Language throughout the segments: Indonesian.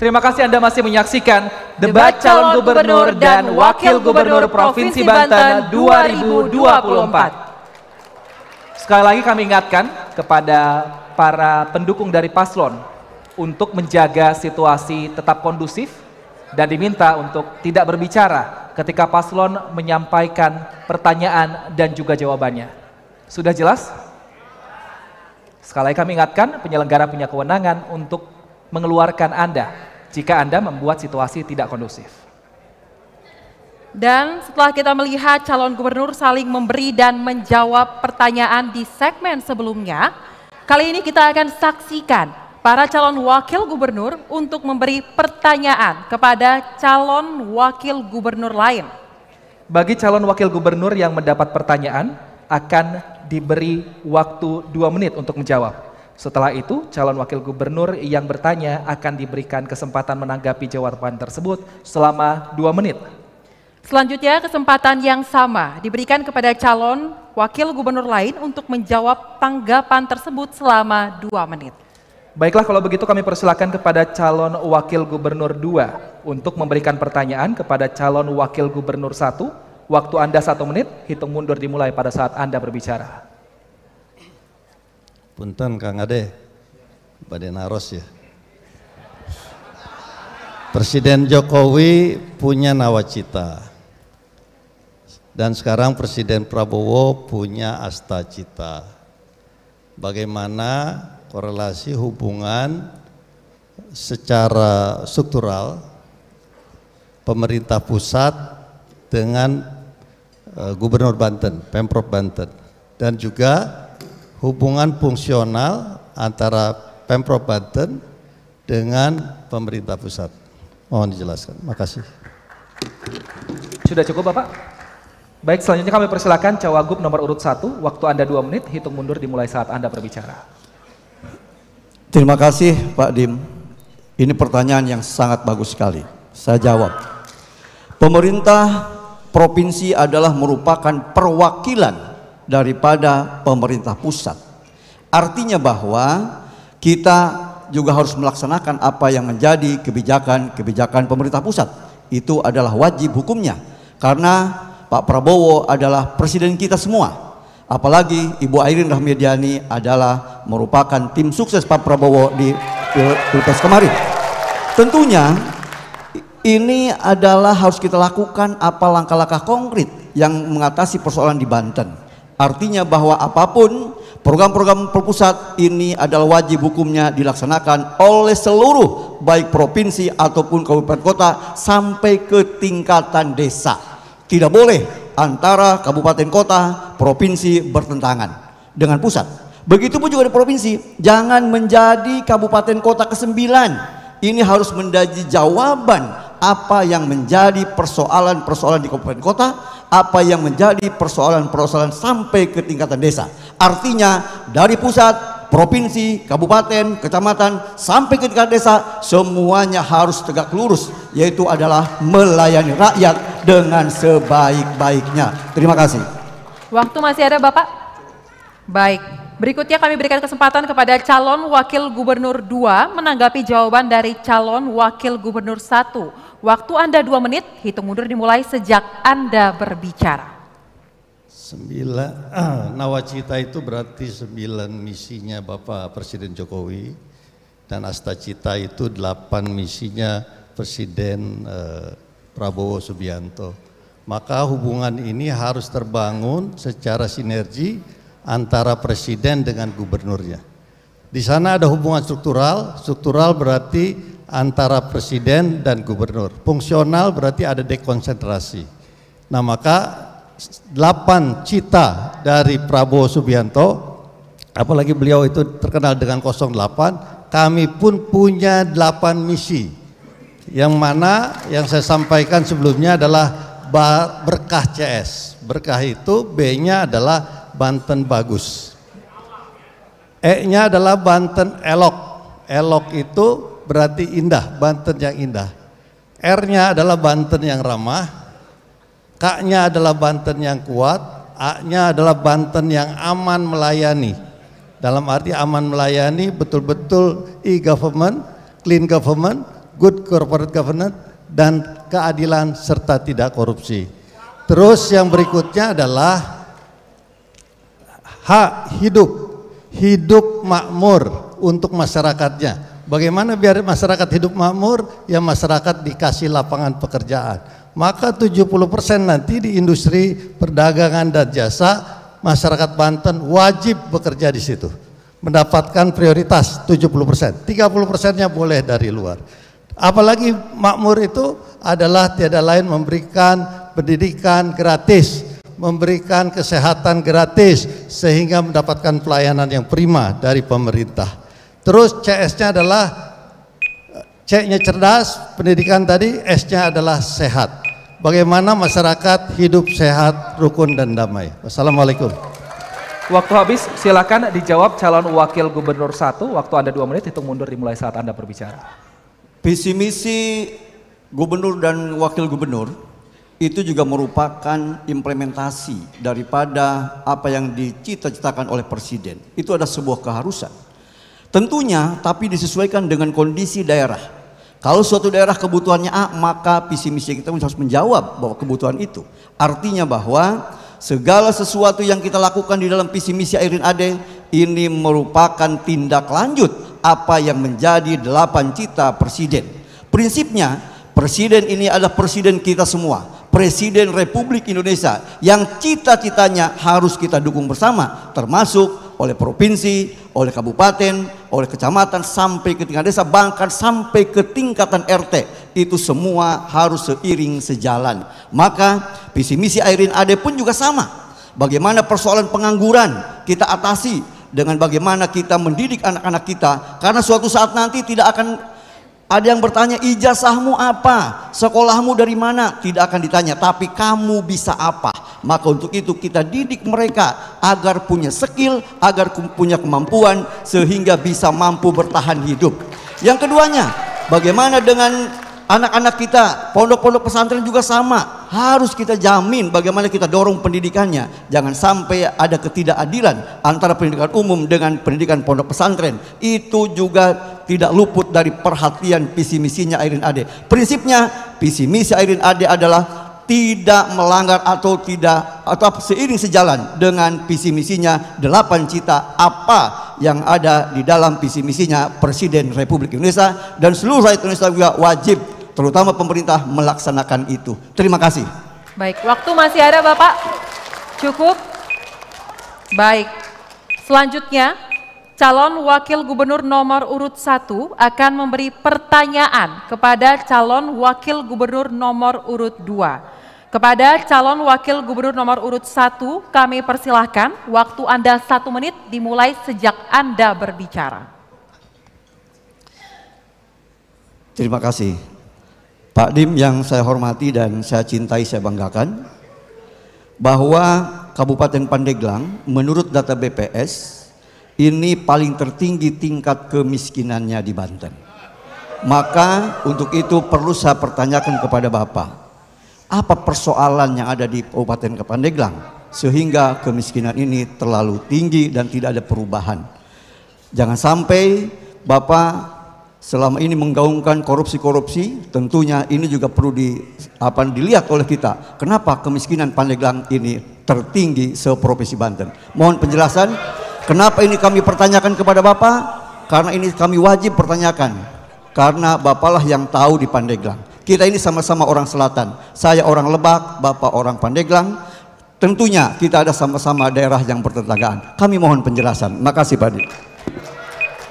Terima kasih Anda masih menyaksikan debat calon gubernur dan wakil gubernur Provinsi Banten 2024. Sekali lagi kami ingatkan kepada para pendukung dari paslon untuk menjaga situasi tetap kondusif dan diminta untuk tidak berbicara ketika paslon menyampaikan pertanyaan dan juga jawabannya. Sudah jelas? Sekali lagi kami ingatkan penyelenggara punya kewenangan untuk mengeluarkan Anda jika Anda membuat situasi tidak kondusif. Dan setelah kita melihat calon gubernur saling memberi dan menjawab pertanyaan di segmen sebelumnya, kali ini kita akan saksikan para calon wakil gubernur untuk memberi pertanyaan kepada calon wakil gubernur lain. Bagi calon wakil gubernur yang mendapat pertanyaan akan diberi waktu 2 menit untuk menjawab. Setelah itu, calon wakil gubernur yang bertanya akan diberikan kesempatan menanggapi jawaban tersebut selama 2 menit. Selanjutnya, kesempatan yang sama diberikan kepada calon wakil gubernur lain untuk menjawab tanggapan tersebut selama 2 menit. Baiklah, kalau begitu kami persilakan kepada calon wakil gubernur 2 untuk memberikan pertanyaan kepada calon wakil gubernur 1. Waktu Anda 1 menit, hitung mundur dimulai pada saat Anda berbicara. Punten Kang Ade, Bade Naros ya. Presiden Jokowi punya nawacita. Dan sekarang Presiden Prabowo punya astacita. Bagaimana korelasi hubungan secara struktural pemerintah pusat dengan Gubernur Banten, Pemprov Banten, dan juga hubungan fungsional antara Pemprov Banten dengan pemerintah pusat. Mohon dijelaskan. Makasih. Sudah cukup Bapak? Baik, selanjutnya kami persilakan Cawagup nomor urut 1. Waktu Anda 2 menit, hitung mundur dimulai saat Anda berbicara. Terima kasih Pak Dim. Ini pertanyaan yang sangat bagus sekali. Saya jawab. Pemerintah provinsi adalah merupakan perwakilan daripada pemerintah pusat. Artinya bahwa kita juga harus melaksanakan apa yang menjadi kebijakan pemerintah pusat. Itu adalah wajib hukumnya. Karena Pak Prabowo adalah presiden kita semua. Apalagi Ibu Airin Rahmidiani adalah merupakan tim sukses Pak Prabowo di Pilpres kemarin. Tentunya ini adalah harus kita lakukan apa langkah-langkah konkret yang mengatasi persoalan di Banten. Artinya bahwa apapun program-program pusat ini adalah wajib hukumnya dilaksanakan oleh seluruh baik provinsi ataupun kabupaten kota sampai ke tingkatan desa. Tidak boleh antara kabupaten kota, provinsi bertentangan dengan pusat. Begitupun juga di provinsi, jangan menjadi kabupaten kota ke-9. Ini harus menjadi jawaban apa yang menjadi persoalan-persoalan di kabupaten kota, apa yang menjadi persoalan-persoalan sampai ke tingkatan desa. Artinya dari pusat, provinsi, kabupaten, kecamatan sampai ke tingkat desa semuanya harus tegak lurus, yaitu adalah melayani rakyat dengan sebaik-baiknya. Terima kasih. Waktu masih ada Bapak? Baik, berikutnya kami berikan kesempatan kepada calon wakil gubernur 2 menanggapi jawaban dari calon wakil gubernur 1. Waktu Anda 2 menit, hitung mundur dimulai sejak Anda berbicara. 9 nawacita itu berarti 9 misinya Bapak Presiden Jokowi, dan astacita itu 8 misinya Presiden Prabowo Subianto. Maka hubungan ini harus terbangun secara sinergi antara presiden dengan gubernurnya. Di sana ada hubungan struktural berarti antara presiden dan gubernur. Fungsional berarti ada dekonsentrasi. Nah, maka 8 cita dari Prabowo Subianto, apalagi beliau itu terkenal dengan 08, kami pun punya 8 misi. Yang mana yang saya sampaikan sebelumnya adalah berkah CS. Berkah itu B-nya adalah Banten bagus. E-nya adalah Banten elok. Elok itu berarti indah, Banten yang indah. R-nya adalah Banten yang ramah, K-nya adalah Banten yang kuat, A-nya adalah Banten yang aman melayani. Dalam arti aman melayani betul-betul e-government, clean government, good corporate governance, dan keadilan serta tidak korupsi. Terus yang berikutnya adalah hak hidup makmur untuk masyarakatnya. Bagaimana biar masyarakat hidup makmur? Ya masyarakat dikasih lapangan pekerjaan. Maka 70% nanti di industri perdagangan dan jasa, masyarakat Banten wajib bekerja di situ. Mendapatkan prioritas 70%, 30%-nya boleh dari luar. Apalagi makmur itu adalah tiada lain memberikan pendidikan gratis, memberikan kesehatan gratis, sehingga mendapatkan pelayanan yang prima dari pemerintah. Terus CS-nya adalah, C-nya cerdas, pendidikan tadi, S-nya adalah sehat. Bagaimana masyarakat hidup sehat, rukun dan damai. Wassalamualaikum. Waktu habis, silakan dijawab calon wakil gubernur 1. Waktu Anda 2 menit, hitung mundur dimulai saat Anda berbicara. Visi misi gubernur dan wakil gubernur itu juga merupakan implementasi daripada apa yang dicita-citakan oleh Presiden. Itu ada sebuah keharusan. Tentunya, tapi disesuaikan dengan kondisi daerah. Kalau suatu daerah kebutuhannya A, maka visi misi kita harus menjawab bahwa kebutuhan itu. Artinya bahwa segala sesuatu yang kita lakukan di dalam visi misi Airin Ade ini merupakan tindak lanjut apa yang menjadi 8 cita Presiden. Prinsipnya, Presiden ini adalah presiden kita semua, Presiden Republik Indonesia yang cita-citanya harus kita dukung bersama, termasuk oleh provinsi, oleh kabupaten, oleh kecamatan, sampai ke tingkat desa, bahkan sampai ke tingkatan RT. Itu semua harus seiring sejalan. Maka visi misi Airin Ade pun juga sama. Bagaimana persoalan pengangguran kita atasi dengan bagaimana kita mendidik anak-anak kita, karena suatu saat nanti tidak akan ada yang bertanya ijazahmu apa, sekolahmu dari mana, tidak akan ditanya, tapi kamu bisa apa. Maka untuk itu kita didik mereka agar punya skill, agar punya kemampuan, sehingga bisa mampu bertahan hidup. Yang keduanya, bagaimana dengan anak-anak kita, pondok-pondok pesantren juga sama, harus kita jamin bagaimana kita dorong pendidikannya. Jangan sampai ada ketidakadilan antara pendidikan umum dengan pendidikan pondok pesantren. Itu juga tidak luput dari perhatian visi misinya Airin Ade. Prinsipnya visi misi Airin Ade adalah tidak melanggar atau seiring sejalan dengan visi misinya 8 cita apa yang ada di dalam visi misinya Presiden Republik Indonesia, dan seluruh rakyat Indonesia juga wajib, terutama pemerintah, melaksanakan itu. Terima kasih. Baik, waktu masih ada Bapak? Cukup? Baik, selanjutnya calon wakil gubernur nomor urut 1 akan memberi pertanyaan kepada calon wakil gubernur nomor urut 2. Kepada calon wakil gubernur nomor urut 1 kami persilahkan, waktu Anda 1 menit dimulai sejak Anda berbicara. Terima kasih. Pak Dim yang saya hormati dan saya cintai, saya banggakan, bahwa Kabupaten Pandeglang menurut data BPS ini paling tertinggi tingkat kemiskinannya di Banten. Maka untuk itu perlu saya pertanyakan kepada Bapak, apa persoalan yang ada di Kabupaten Pandeglang sehingga kemiskinan ini terlalu tinggi dan tidak ada perubahan? Jangan sampai Bapak selama ini menggaungkan korupsi-korupsi, tentunya ini juga perlu dilihat oleh kita. Kenapa kemiskinan Pandeglang ini tertinggi se-Provinsi Banten? Mohon penjelasan. Kenapa ini kami pertanyakan kepada Bapak? Karena ini kami wajib pertanyakan. Karena Bapaklah yang tahu di Pandeglang. Kita ini sama-sama orang selatan. Saya orang Lebak, Bapak orang Pandeglang. Tentunya kita ada sama-sama daerah yang bertetanggaan. Kami mohon penjelasan. Makasih Pak Dim.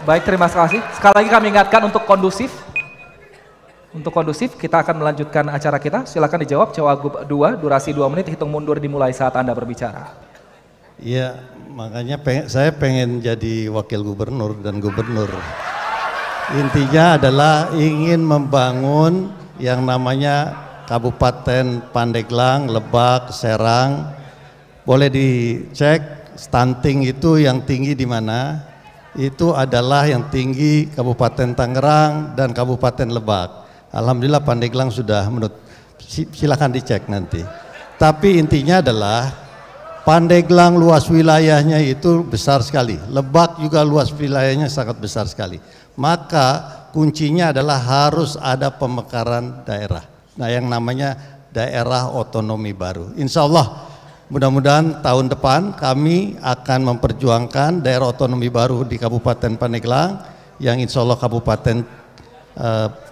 Baik, terima kasih. Sekali lagi kami ingatkan untuk kondusif. Untuk kondusif, kita akan melanjutkan acara kita. Silakan dijawab Cawagup 2, durasi 2 menit, hitung mundur dimulai saat Anda berbicara. Iya, makanya saya pengen jadi wakil gubernur dan gubernur. Intinya adalah ingin membangun yang namanya Kabupaten Pandeglang, Lebak, Serang. Boleh dicek stunting itu yang tinggi di mana? Itu adalah yang tinggi Kabupaten Tangerang dan Kabupaten Lebak. Alhamdulillah Pandeglang sudah silakan dicek nanti. Tapi intinya adalah Pandeglang luas wilayahnya itu besar sekali. Lebak juga luas wilayahnya sangat besar sekali. Maka kuncinya adalah harus ada pemekaran daerah. Nah, yang namanya daerah otonomi baru. Insya Allah, mudah-mudahan tahun depan kami akan memperjuangkan daerah otonomi baru di Kabupaten Pandeglang, yang insya Allah Kabupaten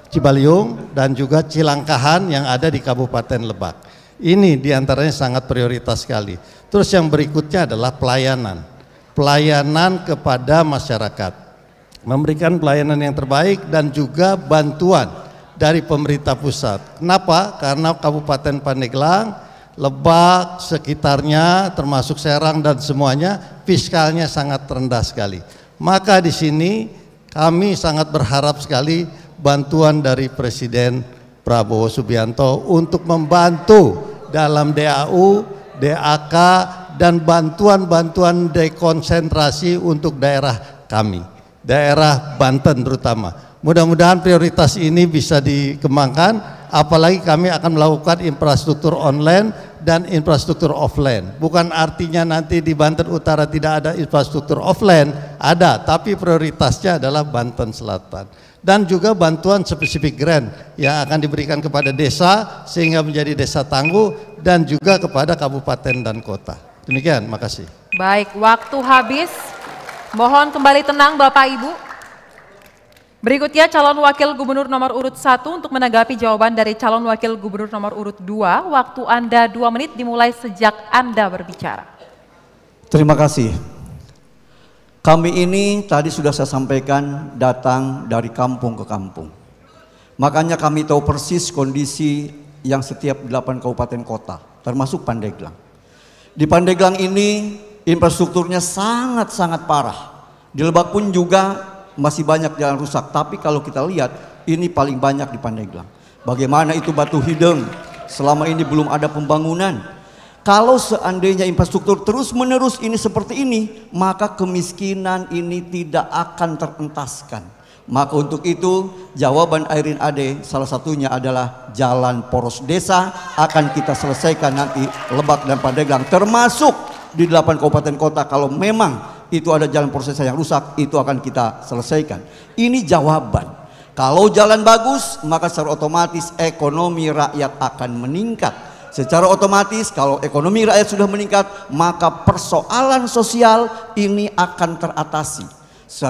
Cibaliung dan juga Cilangkahan yang ada di Kabupaten Lebak. Ini diantaranya sangat prioritas sekali. Terus yang berikutnya adalah pelayanan kepada masyarakat, memberikan pelayanan yang terbaik dan juga bantuan dari pemerintah pusat. Kenapa? Karena Kabupaten Pandeglang, Lebak, sekitarnya termasuk Serang dan semuanya fiskalnya sangat rendah sekali. Maka di sini kami sangat berharap sekali bantuan dari Presiden Prabowo Subianto untuk membantu dalam DAU, DAK, dan bantuan-bantuan dekonsentrasi untuk daerah kami, daerah Banten terutama. Mudah-mudahan prioritas ini bisa dikembangkan, apalagi kami akan melakukan infrastruktur online dan infrastruktur offline. Bukan artinya nanti di Banten Utara tidak ada infrastruktur offline, ada, tapi prioritasnya adalah Banten Selatan. Dan juga bantuan spesifik grant yang akan diberikan kepada desa sehingga menjadi desa tangguh dan juga kepada kabupaten dan kota. Demikian, makasih. Baik, waktu habis. Mohon kembali tenang Bapak Ibu. Berikutnya calon wakil gubernur nomor urut 1 untuk menanggapi jawaban dari calon wakil gubernur nomor urut 2. Waktu Anda 2 menit dimulai sejak Anda berbicara. Terima kasih. Kami ini tadi sudah saya sampaikan datang dari kampung ke kampung. Makanya kami tahu persis kondisi yang setiap 8 kabupaten kota, termasuk Pandeglang. Di Pandeglang ini infrastrukturnya sangat-sangat parah. Di Lebak pun juga masih banyak jalan rusak, tapi kalau kita lihat ini paling banyak di Pandeglang. Bagaimana itu Batu Hideng, selama ini belum ada pembangunan. Kalau seandainya infrastruktur terus-menerus ini seperti ini, maka kemiskinan ini tidak akan terentaskan. Maka untuk itu jawaban Airin Ade salah satunya adalah jalan poros desa akan kita selesaikan nanti Lebak dan Pandeglang, termasuk di 8 kabupaten kota. Kalau memang itu ada jalan poros desa yang rusak, itu akan kita selesaikan. Ini jawaban. Kalau jalan bagus, maka secara otomatis ekonomi rakyat akan meningkat. Secara otomatis kalau ekonomi rakyat sudah meningkat, maka persoalan sosial ini akan teratasi.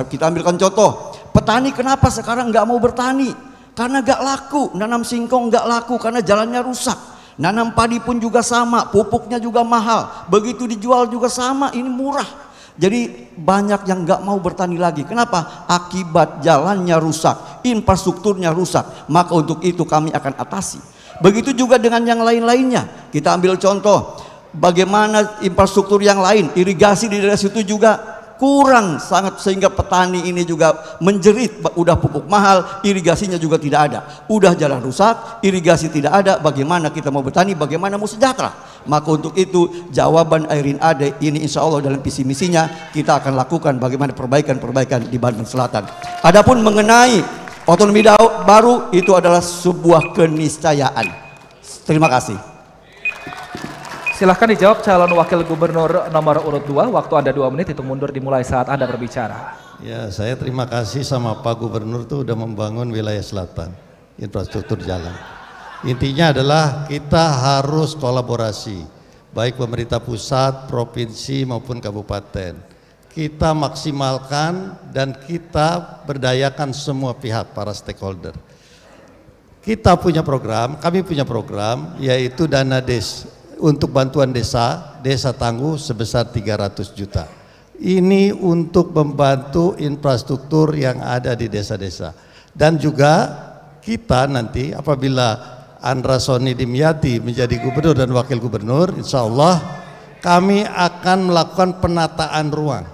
Kita ambilkan contoh, petani kenapa sekarang nggak mau bertani? Karena nggak laku, nanam singkong nggak laku karena jalannya rusak. Nanam padi pun juga sama, pupuknya juga mahal, begitu dijual juga sama, ini murah. Jadi banyak yang nggak mau bertani lagi. Kenapa? Akibat jalannya rusak, infrastrukturnya rusak. Maka untuk itu kami akan atasi. Begitu juga dengan yang lain-lainnya. Kita ambil contoh bagaimana infrastruktur yang lain, irigasi di daerah situ juga kurang sangat sehingga petani ini juga menjerit. Udah pupuk mahal, irigasinya juga tidak ada. Udah jalan rusak, irigasi tidak ada. Bagaimana kita mau bertani? Bagaimana mau sejahtera? Maka untuk itu jawaban Airin Ade ini insya Allah dalam visi misinya kita akan lakukan bagaimana perbaikan-perbaikan di Banten Selatan. Adapun mengenai otonomi baru itu adalah sebuah keniscayaan. Terima kasih. Silahkan dijawab calon wakil gubernur nomor urut 2. Waktu Anda 2 menit, hitung mundur dimulai saat Anda berbicara. Ya, saya terima kasih sama Pak Gubernur tuh udah membangun wilayah selatan, infrastruktur jalan. Intinya adalah kita harus kolaborasi, baik pemerintah pusat, provinsi maupun kabupaten. Kita maksimalkan dan kita berdayakan semua pihak, para stakeholder. Kita punya program, kami punya program, yaitu dana des untuk bantuan desa, desa tangguh sebesar 300 juta. Ini untuk membantu infrastruktur yang ada di desa-desa. Dan juga kita nanti apabila Andra Soni Dimyati menjadi gubernur dan wakil gubernur, insya Allah kami akan melakukan penataan ruang.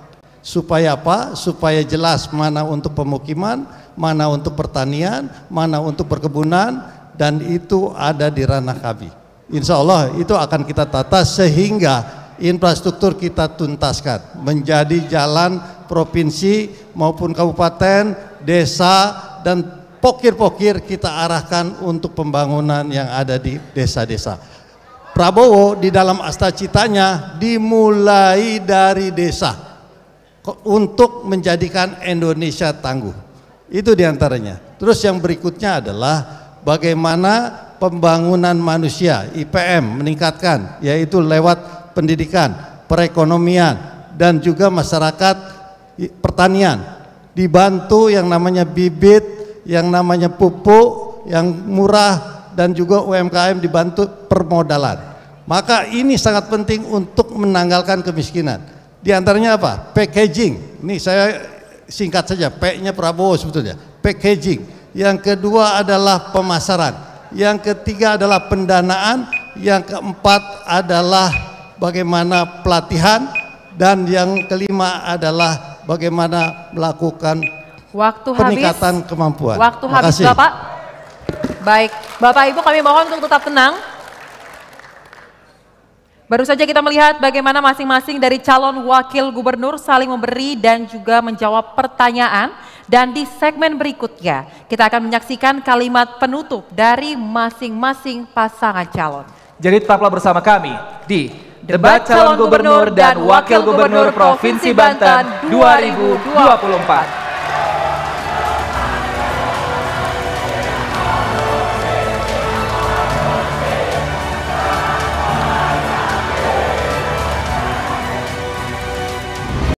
Supaya apa? Supaya jelas mana untuk pemukiman, mana untuk pertanian, mana untuk perkebunan, dan itu ada di ranah kami. Insya Allah itu akan kita tata sehingga infrastruktur kita tuntaskan menjadi jalan provinsi maupun kabupaten, desa, dan pokir-pokir kita arahkan untuk pembangunan yang ada di desa-desa. Prabowo di dalam astacitanya dimulai dari desa untuk menjadikan Indonesia tangguh. Itu diantaranya. Terus yang berikutnya adalah bagaimana pembangunan manusia, IPM meningkatkan, yaitu lewat pendidikan, perekonomian, dan juga masyarakat pertanian. Dibantu yang namanya bibit, yang namanya pupuk, yang murah, dan juga UMKM dibantu permodalan. Maka ini sangat penting untuk menanggalkan kemiskinan. Di antaranya apa? Packaging. Ini saya singkat saja, P-nya Prabowo sebetulnya. Packaging. Yang kedua adalah pemasaran. Yang ketiga adalah pendanaan. Yang keempat adalah bagaimana pelatihan. Dan yang kelima adalah bagaimana melakukan peningkatan kemampuan. Waktu habis, Bapak. Baik, Bapak Ibu kami mohon untuk tetap tenang. Baru saja kita melihat bagaimana masing-masing dari calon wakil gubernur saling memberi dan juga menjawab pertanyaan. Dan di segmen berikutnya kita akan menyaksikan kalimat penutup dari masing-masing pasangan calon. Jadi tetaplah bersama kami di Debat Calon Gubernur dan Wakil Gubernur Provinsi Banten 2024.